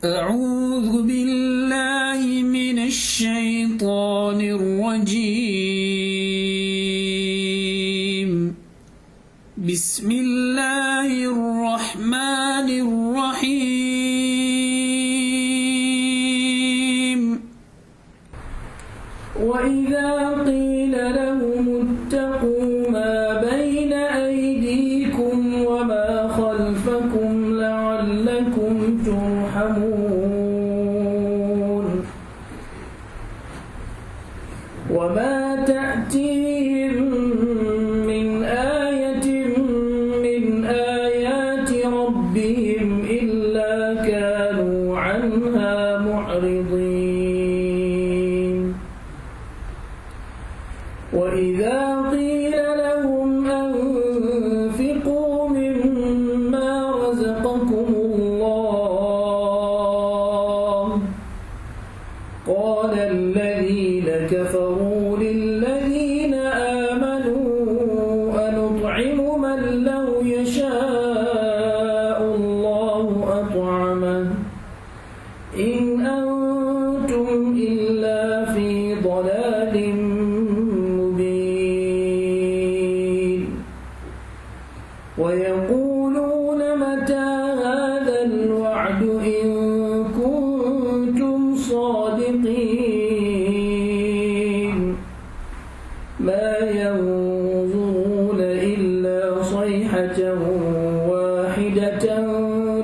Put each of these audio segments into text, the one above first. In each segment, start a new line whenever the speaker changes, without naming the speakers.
أعوذ بالله من الشيطان الرجيم. بسم الله الرحمن الرحيم. وإذا قيل لهم اتقوا ما بين أيديكم وما خلفكم لعلكم ترحمون وما تأتيهم من آية من آيات ربهم إلا كانوا عنها معرضين. وإذا قيل لهم أنفقوا مما رزقكم الله قال الذين كفروا للذين آمنوا أنطعم من لو يشاء الله أطعمه إن أنتم إلا في ضلال مبين. ويقولون متى هذا الوعد إن كنتم صادقين ما ينظرون إلا صيحة واحدة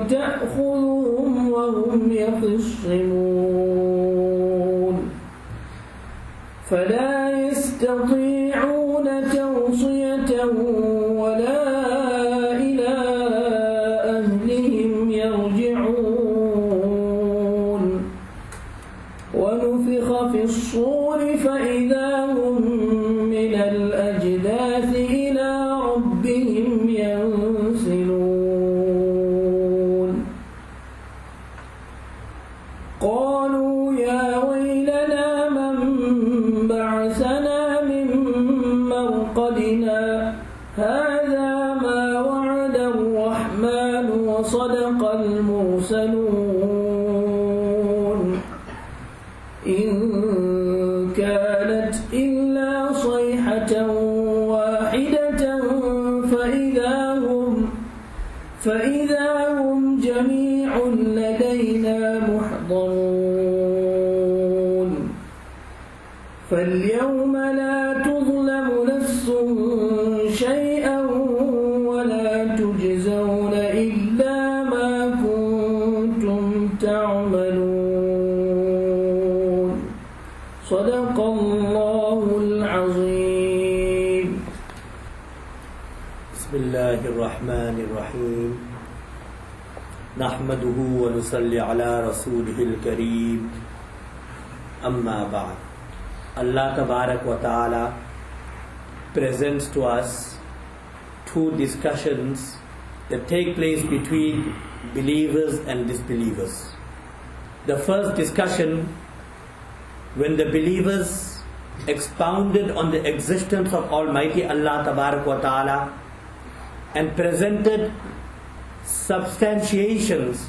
تأخذهم وهم يخصمون فلا يستطيعون توصية ولا إلى أهلهم يرجعون. ونفخ في الصور فإذا هم من الأجداث إلى ربهم ينسلون. قالوا يا ويلنا من بعثنا من مرقدنا هذا ما وعد الرحمن وصدق المرسلون إن كانت إلا صيحة واحدة فإذا هم جميع لدينا محضرون. فاليوم لا تظلم نفس شيئا ولا تجزون إلا ما كنتم تعملون. صدق الله العظيم.
بسم الله الرحمن الرحيم. نحمده ونصلي على رسوله الكريم. أما بعد. Allah Tabarak wa Ta'ala presents to us two discussions that take place between believers and disbelievers. The first discussion, when the believers expounded on the existence of Almighty Allah Tabarak wa Ta'ala and presented substantiations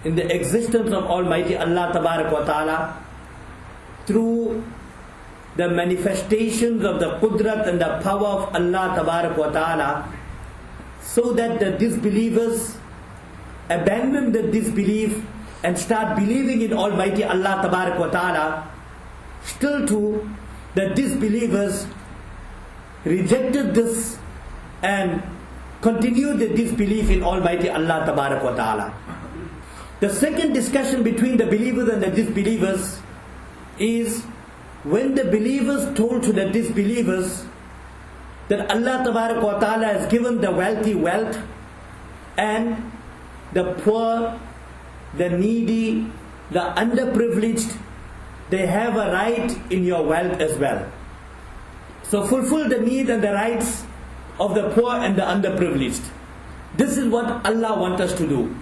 in the existence of Almighty Allah Tabarak wa Ta'ala through the manifestations of the Qudrat and the power of Allah Tabarak wa Ta'ala, so that the disbelievers abandon the disbelief and start believing in Almighty Allah Tabarak wa Ta'ala. Still too, the disbelievers rejected this and continued the disbelief in Almighty Allah Tabarak wa Ta'ala. The second discussion between the believers and the disbelievers is when the believers told to the disbelievers that Allah Tabarak wa Ta'ala has given the wealthy wealth and the poor, the needy, the underprivileged, they have a right in your wealth as well. So fulfill the need and the rights of the poor and the underprivileged. This is what Allah wants us to do.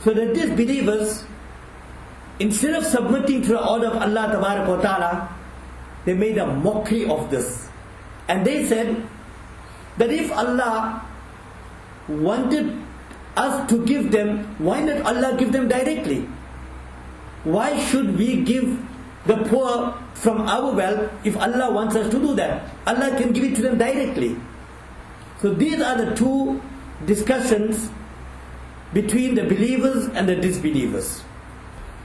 So the disbelievers, instead of submitting to the order of Allah Tabarak wa Ta'ala, they made a mockery of this. And they said that if Allah wanted us to give them, why not Allah give them directly? Why should we give the poor from our wealth if Allah wants us to do that? Allah can give it to them directly. So these are the two discussions between the believers and the disbelievers.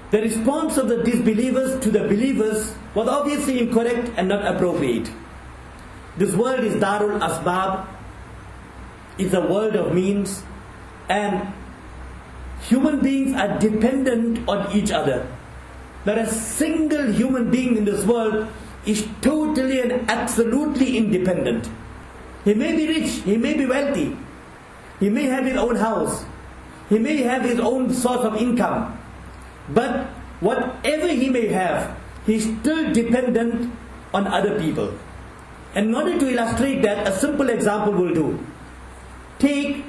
The response of the disbelievers to the believers was obviously incorrect and not appropriate. This world is Darul Asbab, it's a world of means, and human beings are dependent on each other. Not a single human being in this world is totally and absolutely independent. He may be rich, he may be wealthy, he may have his own house, he may have his own source of income, but whatever he may have, he is still dependent on other people. And in order to illustrate that, a simple example will do. Take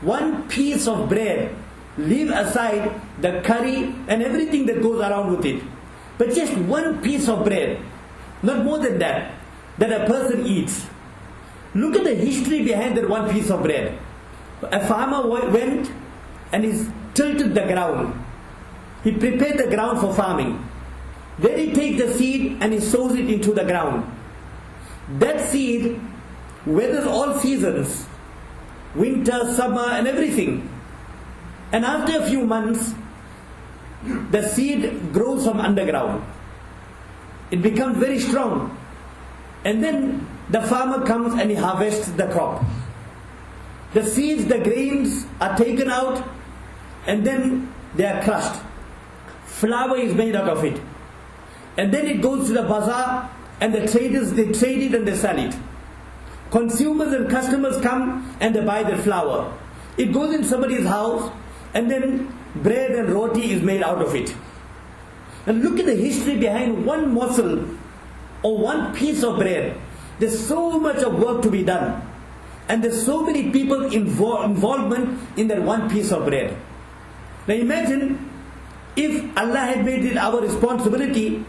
one piece of bread, leave aside the curry and everything that goes around with it, but just one piece of bread, not more than that a person eats. Look at the history behind that one piece of bread. A farmer went and he tilted the ground. He prepared the ground for farming. Then he takes the seed and he sows it into the ground. That seed weathers all seasons, winter, summer and everything. And after a few months, the seed grows from underground. It becomes very strong. And then the farmer comes and he harvests the crop. The seeds, the grains are taken out and then they are crushed. Flour is made out of it. And then it goes to the bazaar and the traders, they trade it and they sell it. Consumers and customers come and they buy the flour. It goes in somebody's house and then bread and roti is made out of it. And look at the history behind one morsel or one piece of bread. There's so much of work to be done. And there's so many people involvement in that one piece of bread. Now imagine if Allah had made it our responsibility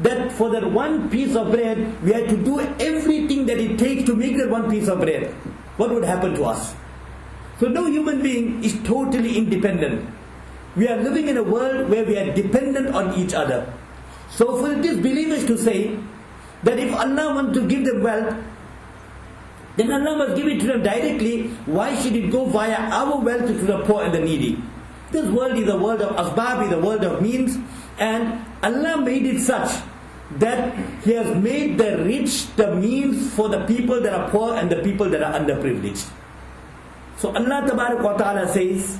that for that one piece of bread we had to do everything that it takes to make that one piece of bread. What would happen to us? So no human being is totally independent. We are living in a world where we are dependent on each other. So for these believers to say that if Allah wants to give them wealth, then Allah must give it to them directly. Why should it go via our wealth to the poor and the needy? This world is a world of asbab, is a world of means, and Allah made it such that He has made the rich the means for the people that are poor and the people that are underprivileged. So Allah Tabarak wa Ta'ala says,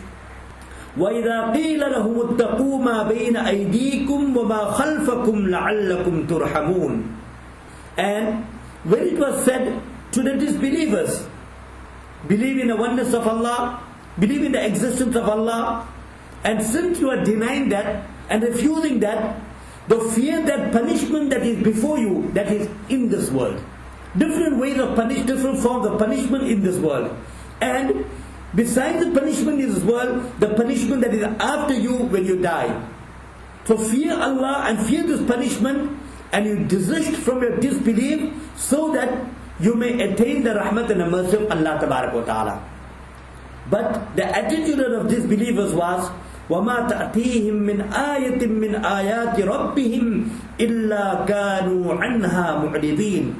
وَإِذَا قِيلَ لَهُمُ اتَّقُوا مَا بَيْنَ أَيْدِيكُمْ وَمَا خَلْفَكُمْ لَعَلَّكُمْ تُرْحَمُونَ. And when it was said to the disbelievers, believe in the oneness of Allah, believe in the existence of Allah, and since you are denying that and refusing that, the fear that punishment that is before you, that is in this world. Different ways of punish, different forms of punishment in this world. And besides the punishment in this world, the punishment that is after you when you die. So fear Allah and fear this punishment, and you desist from your disbelief so that you may attain the rahmat and the mercy of Allah Tabarak wa Ta'ala. But the attitude of disbelievers was, وَمَا تَأْتِيهِم مِّنْ آيَةٍ مِّنْ آيَاتِ رَبِّهِمْ إِلَّا كَانُوا عَنْهَا مُعْرِضِينَ.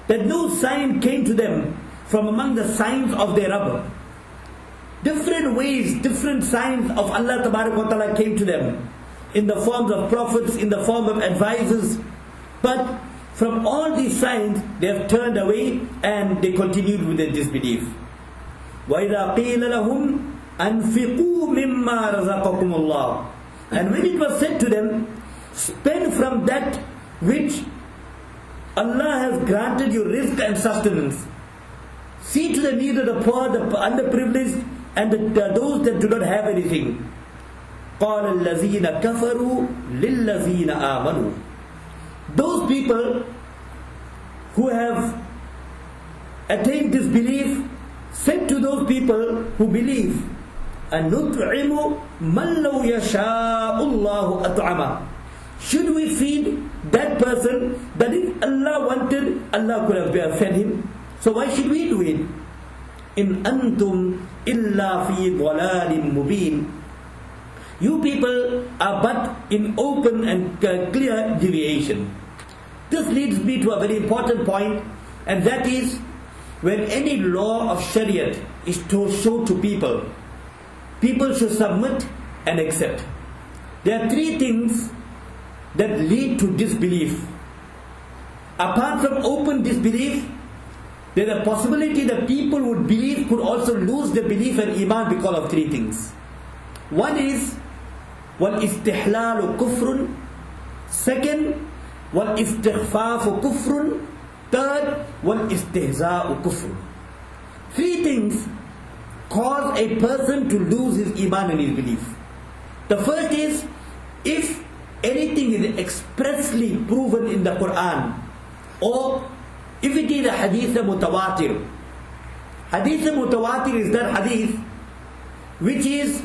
That no sign came to them from among the signs of their Rabb. Different ways, different signs of Allah Tabarak wa Ta'ala came to them in the forms of prophets, in the form of advisors. But from all these signs, they have turned away and they continued with their disbelief. وَإِذَا قِيلَ لَهُمْ أَنْفِقُوا مِمَّا رَزَقَكُمُ اللَّهُ. And when it was said to them, spend from that which Allah has granted you rizq and sustenance. See to the need of the poor, the underprivileged, and those that do not have anything. قَالَ الَّذِينَ كَفَرُوا لِلَّذِينَ آمَنُوا. Those people who have attained disbelief said to those people who believe, أَنُطْعِمُ مَنْ لَوْ يَشَاءُ اللَّهُ أَطْعَمَهُ. Should we feed that person that if Allah wanted, Allah could have fed him? So why should we do it? إِنْ أَنْتُمْ إِلَّا فِي ضَلَالٍ مُبِينٍ. You people are but in open and clear deviation. This leads me to a very important point, and that is, when any law of Shariat is shown to people, people should submit and accept. There are three things that lead to disbelief. Apart from open disbelief, there is a possibility that people would believe could also lose their belief and iman because of three things. One is وَالْإِسْتِحْلَالُ كُفْرٌ. Second, وَالْإِسْتِغْفَافُ كُفْرٌ. Third, وَالْإِسْتِهْزَاءُ كُفْرٌ. Three things cause a person to lose his iman and his belief. The first is, if anything is expressly proven in the Quran, or if it is a hadith mutawatir. Hadith mutawatir is that hadith which is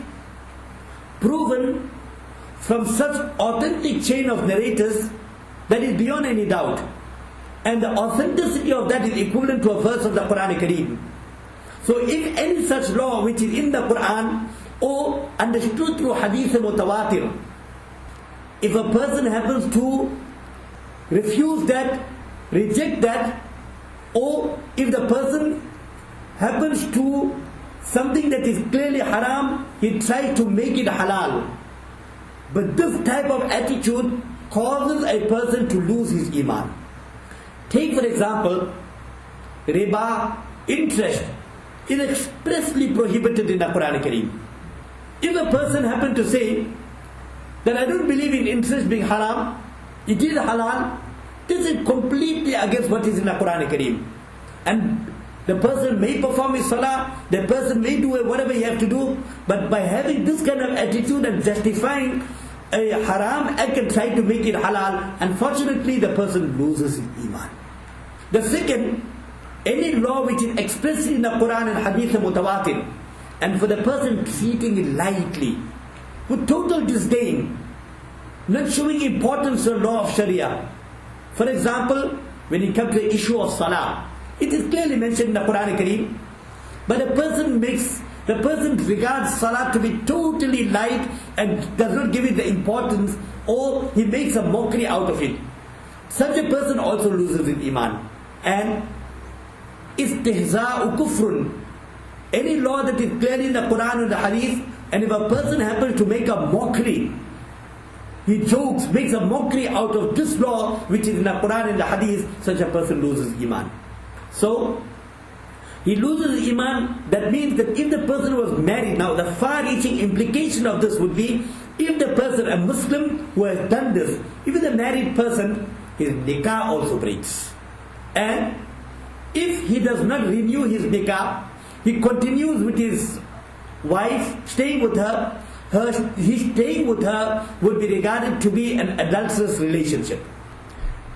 proven from such authentic chain of narrators that is beyond any doubt, and the authenticity of that is equivalent to a verse of the Quran Kareem. So if any such law which is in the Quran or understood through hadith mutawatir, if a person happens to refuse that, reject that, or if the person happens to something that is clearly haram, he tries to make it halal. But this type of attitude causes a person to lose his iman. Take for example, riba, interest, is expressly prohibited in the Quran Kareem. If a person happens to say that I don't believe in interest being haram, it is halal, this is completely against what is in the Quran Kareem. And the person may perform his salah, the person may do whatever he has to do, but by having this kind of attitude and justifying a haram act and try to make it halal, unfortunately the person loses his iman. The second, any law which is expressly in the Quran and hadith mutawatir, and for the person treating it lightly, with total disdain, not showing importance to the law of Sharia. For example, when it comes to the issue of salah, it is clearly mentioned in the Quran Kareem, but the person regards salah to be totally light and does not give it the importance, or he makes a mockery out of it. Such a person also loses his iman. And istihza'u kufrun, any law that is clearly in the Quran or the hadith, and if a person happens to make a mockery, he jokes, makes a mockery out of this law which is in the Quran and the hadith, such a person loses iman. So he loses iman. That means that if the person was married, now the far-reaching implication of this would be, if the person, a Muslim who has done this, even the married person, his nikah also breaks. And if he does not renew his nikah, he continues with his wife, staying with her, his staying with her would be regarded to be an adulterous relationship.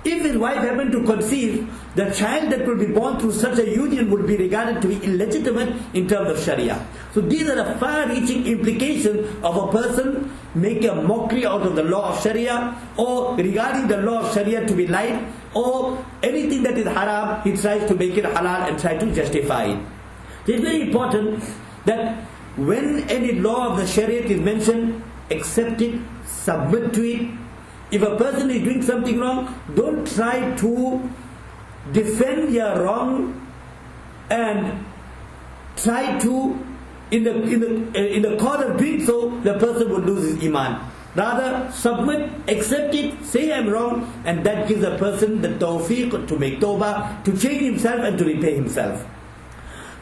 If his wife happened to conceive, the child that will be born through such a union would be regarded to be illegitimate in terms of Sharia. So these are the far-reaching implications of a person making a mockery out of the law of Sharia, or regarding the law of Sharia to be light, or anything that is haram, he tries to make it halal and try to justify it. So it's very important that when any law of the Shariat is mentioned, accept it, submit to it. If a person is doing something wrong, don't try to defend your wrong and try to, in the cause of doing so, the person will lose his iman. Rather, submit, accept it, say I'm wrong, and that gives a person the tawfiq to make tawbah, to change himself and to repay himself.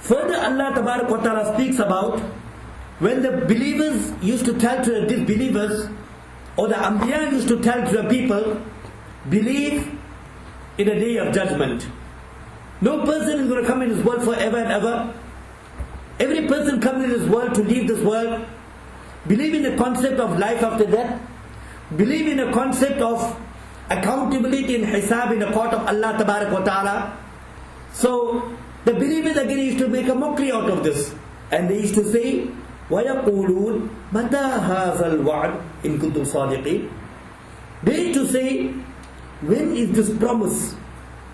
Further, Allah Tabarak wa Ta'ala speaks about when the believers used to tell to the disbelievers, or the Anbiya used to tell to the people, believe in a day of judgment. No person is going to come in this world forever and ever. Every person comes in this world to leave this world. Believe in the concept of life after death. Believe in the concept of accountability and hisab in the court of Allah Tabarak wa Ta'ala. So the believers again used to make a mockery out of this. And they used to say, وَيَقُولُونَ مَتَى هَذَا الْوَعْدُ إِن كُنتُمْ صَادِقِينَ. They used to say, when is this promise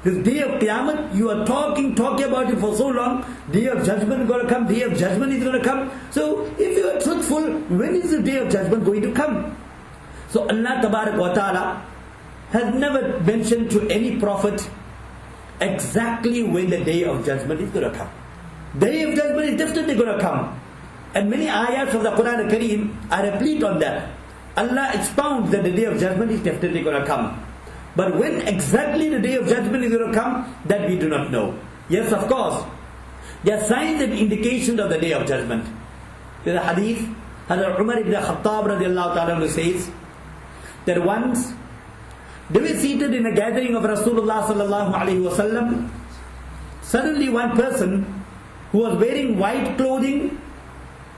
This day of Qiyamah, you are talking about it for so long. Day of judgment is going to come. Day of judgment is going to come. So, if you are truthful, when is the day of judgment going to come? So, Allah Tabarak wa Ta'ala has never mentioned to any prophet exactly when the day of judgment is going to come. Day of judgment is definitely going to come. And many ayats of the Quran al-Kareem are replete on that. Allah expounds that the day of judgment is definitely going to come. But when exactly the day of judgment is going to come, that we do not know. Yes, of course, there are signs and indications of the day of judgment. There's a hadith, Hazrat Umar ibn Khattab radiallahu ta'ala says, that once they were seated in a gathering of Rasulullah sallallahu alaihi wasallam. Suddenly one person who was wearing white clothing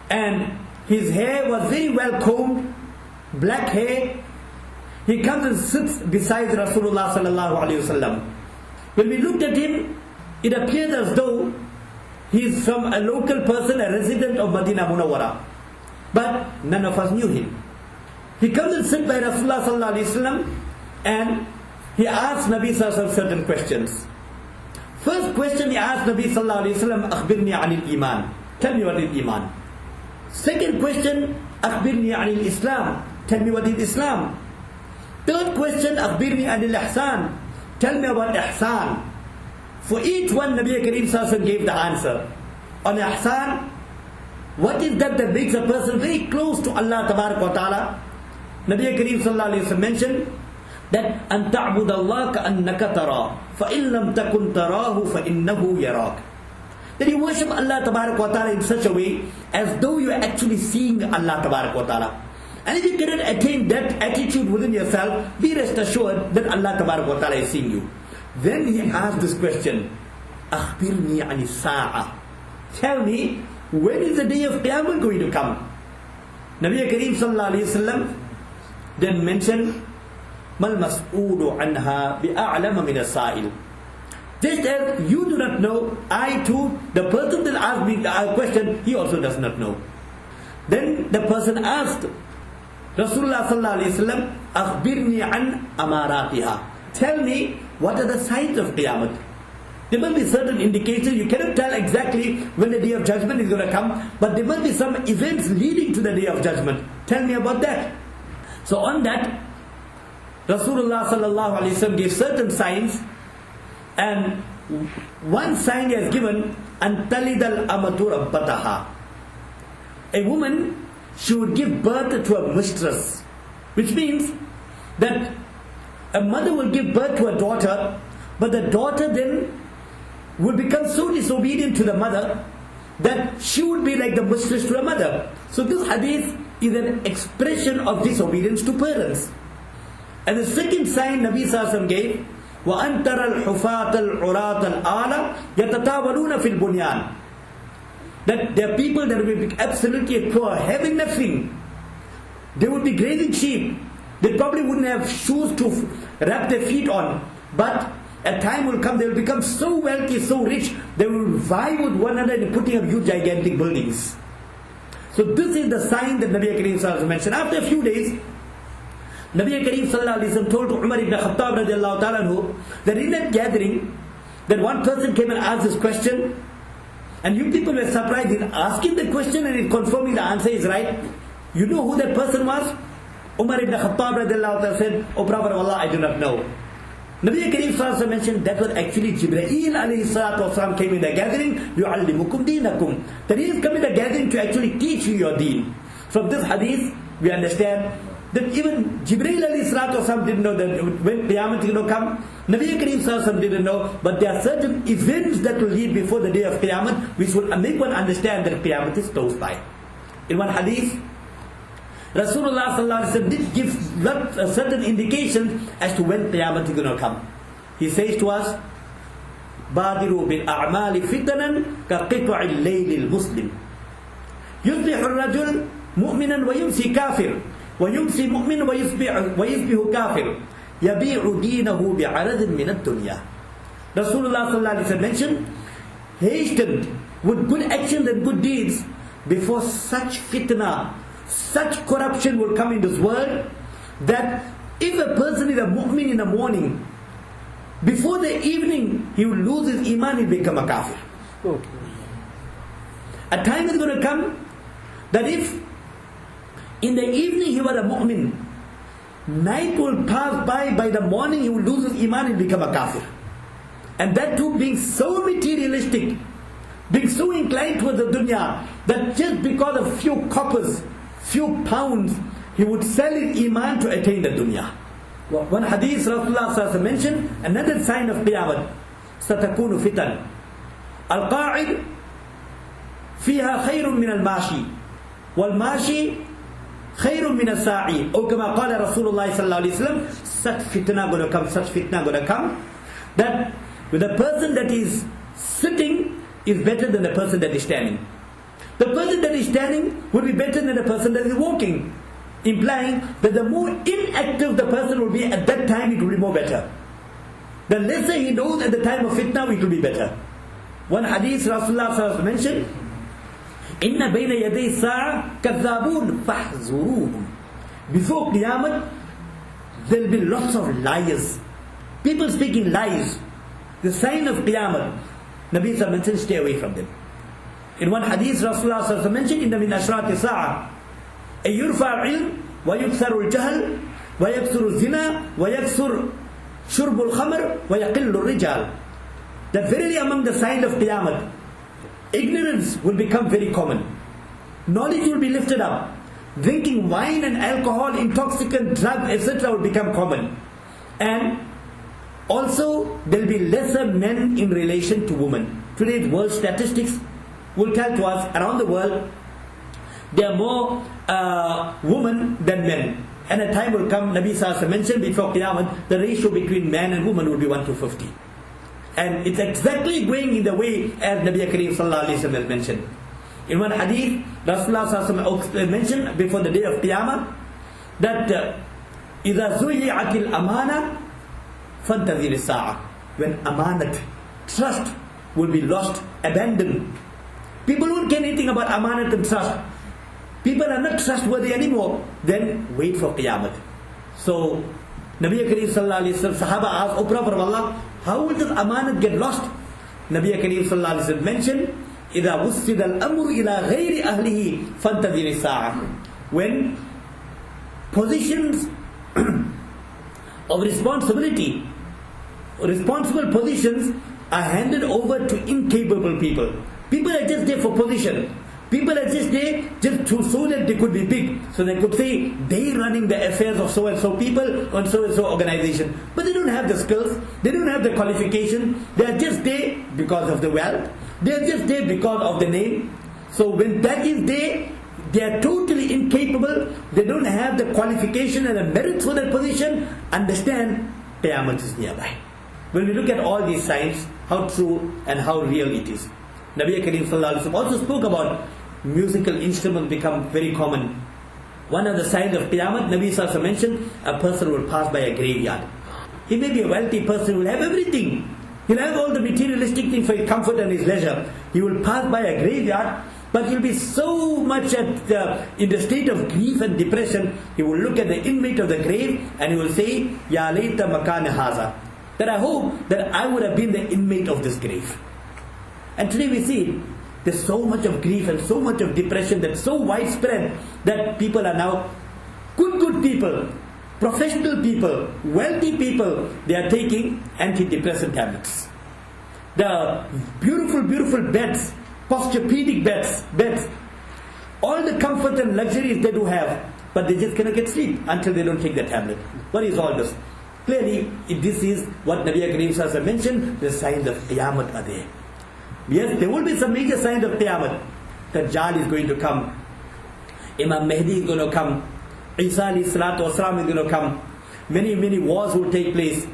and his hair was very well combed, black hair, he comes and sits beside Rasulullah sallallahu alaihi wasallam. When we looked at him, it appeared as though he is from a local person, a resident of Madinah Munawwara. But none of us knew him. He comes and sits by Rasulullah sallallahu alaihi wasallam and he asks Nabi sallallahu alaihi wasallam certain questions. First question he asked Nabi sallallahu alaihi wasallam, "Akhbirni anil iman." Tell me what is iman. Second question, "Akhbirni anil Islam." Tell me what is Islam. Third question, "Akhbirni anil ihsan." Tell me about ihsan. For each one, Nabi Kareem sallallahu alaihi wasallam gave the answer. On ihsan, what is that makes a person very close to Allah Tabarak wa Ta'ala? Nabi Kareem sallallahu alaihi wasallam mentioned that أن تعبد الله كأنك تراه فإن لم تكن تراه فإنه يراك. That you worship Allah Tabarak wa Ta'ala in such a way as though you are actually seeing Allah Tabarak wa Ta'ala. And if you cannot attain that attitude within yourself, be rest assured that Allah Tabarak wa Ta'ala is seeing you. Then he asked this question, أخبرني عن الساعة. Tell me, when is the day of Qiyamah going to come? Nabi Kareem sallallahu alayhi wasallam then mentioned, Mal mas'ulu anha bi'a'lama min as-sa'il. Just as you do not know, I too, the person that asked me the question, he also does not know. Then the person asked Rasulullah sallallahu alaihi wasallam, "Akhbirni an amaratiha." Tell me what are the signs of Qiyamah. There must be certain indications. You cannot tell exactly when the day of judgment is going to come, but there must be some events leading to the day of judgment. Tell me about that. So on that, Rasulullah sallallahu alaihi wasallam gave certain signs, and one sign he has given, "Antalidal amatu rabbataha." A woman, she would give birth to a mistress, which means that a mother will give birth to a daughter, but the daughter then would become so disobedient to the mother that she would be like the mistress to a mother. So this hadith is an expression of disobedience to parents. And the second sign Nabi Sallallahu Alaihi Wasallam gave, وَأَنْ تَرَى الْحُفَاةَ الْعُرَاةَ الْآلَ يَتَطَاوَلُونَ فِي الْبُنْيَانِ. That there are people that will be absolutely poor, having nothing. They would be grazing sheep. They probably wouldn't have shoes to wrap their feet on. But a time will come, they will become so wealthy, so rich, they will vie with one another in putting up huge gigantic buildings. So this is the sign that Nabi Kareem Sallallahu Alaihi Wasallam mentioned. After a few days, Nabi Kareem Sallallahu Alaihi Wasallam told to Umar ibn Khattab radiallahu ta'ala that in that gathering, that one person came and asked this question, and you people were surprised in asking the question and in confirming the answer is right. You know who that person was? Umar ibn Khattab radiallahu ta'ala said, "Oh Prophet of Allah, I do not know." Nabi Kareem Sallallahu Alaihi Wasallam mentioned that was actually Jibreel alayhi salatu wasalam came in the gathering, يُعَلِّمُكُمْ دِينَكُمْ. That he is coming in the gathering to actually teach you your deen. From this hadith, we understand that even Jibreel alayhi salatu wasalam didn't know that when Qiyamah is going to come. Nabi Kareem Sallallahu Alaihi Wasallam didn't know, but there are certain events that will lead before the day of Qiyamah which will make one understand that Qiyamah is close by. In one hadith, Rasulullah sallallahu alaihi wasallam did give certain indications as to when Qiyamah is going to come. He says to us, "Badiru bil a'mali fitanan ka qit'il layl al muslim. Yusbihu ar-rajul mu'minan wa yumsi kafir, wa yumsi mu'min wa yusbihu kafir, yabi'u deenahu bi'aradin min ad-dunya." Rasulullah sallallahu alaihi wasallam mentioned, hasten with good actions and good deeds before such fitna, such corruption will come in this world, that if a person is a mu'min in the morning before the evening he will lose his iman, he'll become a kafir. A time is going to come that if in the evening he was a mu'min, night will pass by the morning he will lose his iman and become a kafir. And that too being so materialistic, being so inclined towards the dunya, that just because of few coppers, few pounds, he would sell his iman to attain the dunya. One hadith Rasulullah mentioned, another sign of Qiyamah, satakunu fitan. Al-qa'id fiha khayrun min al-mashi, wal-mashi khayrun min al-sa'i. Or kama qala Rasulullah sallallahu alayhi wa sallam, such fitna going to come, that with the person that is sitting is better than the person that is standing. The person that is standing would be better than the person that is walking, implying that the more inactive the person will be at that time, it will be more better. The lesser he knows at the time of fitna, it will be better. One hadith Rasulullah mentioned, Inna bayna yaday sa'a kadhabun fahzuruhum. Before Qiyamah, there will be lots of liars. People speaking lies. The sign of Qiyamah. Nabi Sallallahu mentioned, stay away from them. In one hadith, Rasulullah mentioned, Inna min ashrati sa'a ay yurfa al-ilm wa yuktharu al-jahl wa yaksuru zina wa yaksur shurbu al-khamr wa yaqillu al-rijal. That verily among the signs of Qiyamah, ignorance will become very common. Knowledge will be lifted up. Drinking wine and alcohol, intoxicant, drugs, etc. will become common. And also, there will be lesser men in relation to women. Today's world statistics will tell to us, around the world, there are more women than men. And a time will come, Nabi Sallallahu mentioned before Qiyamah, the ratio between man and woman will be 1:50. And it's exactly going in the way as Nabi Kareem Sallallahu Alaihi Wasallam mentioned. In one hadith, Rasulullah Sallallahu mentioned before the day of Qiyamah, that إِذَا زُيِّعَتِ الْأَمَانَةِ فَانْتَظِرِ السَّاعَةِ. When amanat, trust, will be lost, abandoned. People won't care anything about amanat and trust. People are not trustworthy anymore. Then wait for Qiyamah. So Nabi Kareem Sallallahu Alaihi Wasallam, Sahaba asked, O Prophet of Allah, how will this amanat get lost? Nabi Kareem Sallallahu Alaihi Wasallam mentioned, إِذَا وُسِّدَ الْأَمْرُ إِلَىٰ غَيْرِ أَهْلِهِ فَانْتَظِرِ السَّاعَةِ. When positions of responsibility, responsible positions are handed over to incapable people. People are just there for position. People are just there just so that they could be big. So they could say, they running the affairs of so and so people on so and so organization. But they don't have the skills. They don't have the qualification. They are just there because of the wealth. They are just there because of the name. So when that is there, they are totally incapable. They don't have the qualification and the merits for that position. Understand, Qiyamah is nearby. When we look at all these signs, how true and how real it is. Nabi Kareem Sallallahu Alaihi Wasallam also spoke about musical instruments become very common. One of the signs of Qiyamah, Nabi Sallallahu Alaihi Wasallam mentioned, a person will pass by a graveyard. He may be a wealthy person, will have everything. He'll have all the materialistic things for his comfort and his leisure. He will pass by a graveyard, but he'll be so much in the state of grief and depression. He will look at the inmate of the grave and he will say, Ya layta makana haza. That I hope that I would have been the inmate of this grave. And today we see there's so much of grief and so much of depression that's so widespread that people are now good people, professional people, wealthy people, they are taking antidepressant tablets. The beautiful beds, posturepedic beds, all the comfort and luxuries they do have, but they just cannot get sleep until they don't take the tablet. What is all this? Clearly, this is what Nabi Kareem Sallallahu Alaihi Wasallam mentioned, the signs of Qiyamah are there. Yes, there will be some major signs of Qiyamah. Dajjal is going to come. Imam Mahdi is going to come. Isa alayhi salatu wasalam is going to come. Many wars will take place.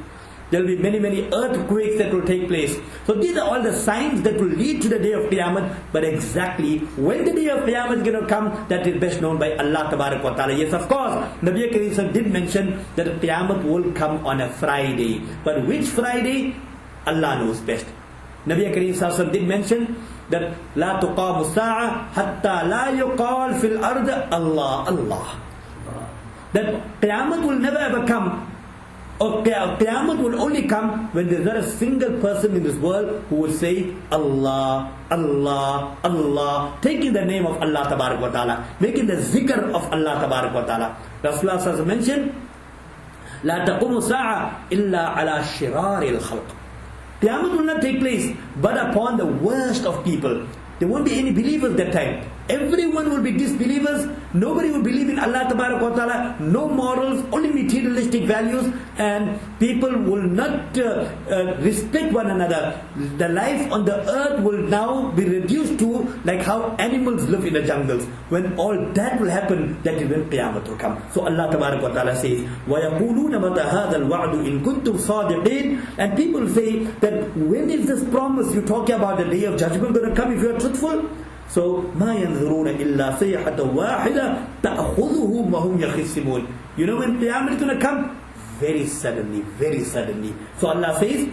There will be many earthquakes that will take place. So these are all the signs that will lead to the day of Qiyamah. But exactly when the day of Qiyamah is going to come, that is best known by Allah Tabarak wa Ta'ala. Yes, of course, Nabi Kareem did mention that Qiyamah will come on a Friday. But which Friday? Allah knows best. Nabi Kareem did mention that La tuqamu sa'a hatta la yuqal fil ard Allah. That Qiyamah will never ever come Or Qiyamah will only come when there's not a single person in this world who will say Allah, Allah, Allah, taking the name of Allah Tabarak wa Ta'ala, making the zikr of Allah Tabarak wa Ta'ala. Rasulullah Sallallahu Alaihi Wasallam mentioned, لا تقوم الساعة إلا على شرار الخلق. Qiyamah will not take place but upon the worst of people. There won't be any believers that time. Everyone will be disbelievers. Nobody will believe in Allah Tabarak wa Ta'ala. No morals, only materialistic values, and people will not respect one another. The life on the earth will now be reduced to like how animals live in the jungles. When all that will happen, that is when Qiyamah will come. So Allah Tabarak wa Ta'ala says, وَيَقُولُونَ مَتَى هَذَا الْوَعْدُ إِن كُنتُمْ صَادِقِينَ. And people say that when is this promise you talking about the day of judgment going to come if you are truthful? So, مَا يَنْظُرُونَ إِلَّا صَيْحَةً وَاحِدَةً تَأْخُذُهُمْ وَهُمْ يَخِصِّمُونَ. You know when Qiyamah is going to come? Very suddenly, very suddenly. So Allah says,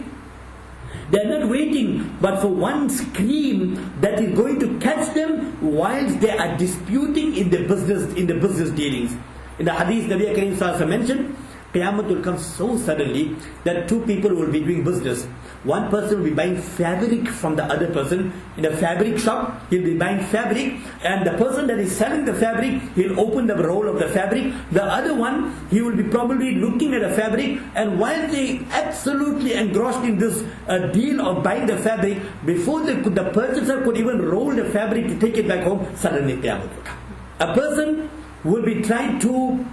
they are not waiting but for one scream that is going to catch them whilst they are disputing in the business dealings. In the hadith, Nabi Kareem Sallallahu Alaihi Wasallam mentioned, Qiyamah will come so suddenly that two people will be doing business. One person will be buying fabric from the other person. In a fabric shop, he'll be buying fabric, and the person that is selling the fabric, he'll open the roll of the fabric. The other one, he will be probably looking at the fabric, and while they absolutely engrossed in this deal of buying the fabric, before the purchaser could even roll the fabric to take it back home, suddenly Qiyamah will come. A person will be trying to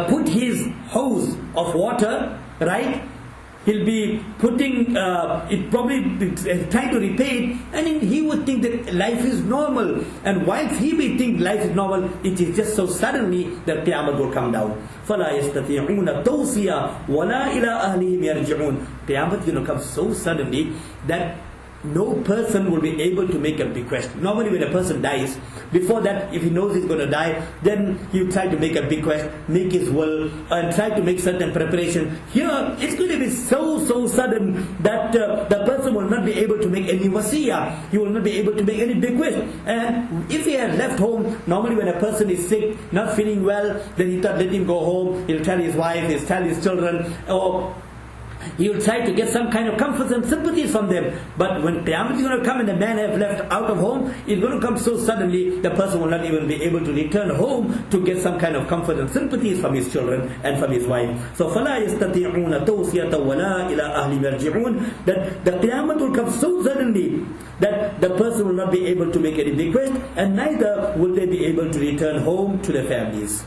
put his hose of water, right? He'll be putting it, probably trying to repay it, and he would think that life is normal. And whilst he may think life is normal, it is just so suddenly that Qiyamah will come down. فَلَا يَسْتَطِيعُونَ تَوْصِيًا وَلَا إِلَىٰ أَهْلِهِمْ يَرْجِعُونَ. Qiyamah is going to come so suddenly that no person will be able to make a bequest. Normally when a person dies, before that, if he knows he's going to die, then he will try to make a bequest, make his will, and try to make certain preparation. Here, it's going to be so sudden that the person will not be able to make any wasiyah. He will not be able to make any bequest. And if he had left home, normally when a person is sick, not feeling well, then he thought, let him go home. He'll tell his wife, he'll tell his children, or he will try to get some kind of comfort and sympathies from them. But when Qiyamah is going to come and the man has left out of home, it's going to come so suddenly, the person will not even be able to return home to get some kind of comfort and sympathies from his children and from his wife. So فَلَا يَسْتَطِيعُونَ تَوْصِيَةً وَلَا إِلَىٰ أَهْلِ يَرْجِعُونَ. That the Qiyamah will come so suddenly that the person will not be able to make any bequest, and neither will they be able to return home to their families.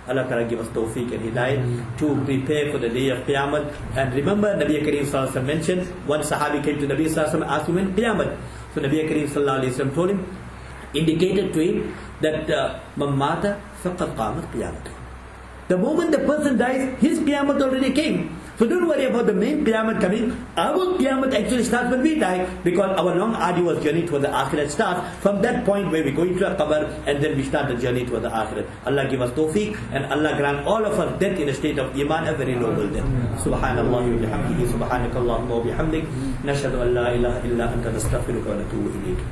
Allah Ta'ala give us tawfiq and hidayah to prepare for the day of Qiyamah. And remember, Nabi Kareem Sallallahu Alaihi Wasallam mentioned, one Sahabi came to Nabi Sallallahu Alaihi Wasallam and asked him when Qiyamah. So Nabi Kareem Sallallahu Alaihi Wasallam told him, indicated to him that Mamata faqad qamat Qiyamah. The moment the person dies, his Qiyamah already came. So don't worry about the main Qiyamah coming. Our Qiyamah actually starts when we die, because our long arduous journey towards the Akhirat starts from that point where we go into a qabr, and then we start the journey towards the Akhirat. Allah give us tawfiq, and Allah grant all of us death in a state of Iman, a very noble death. Subhanallah wa bihamdihi, subhanakallahumma wa bihamdik, nashhadu an la ilaha illa anta nastaghfiruka wa natubu ilayk.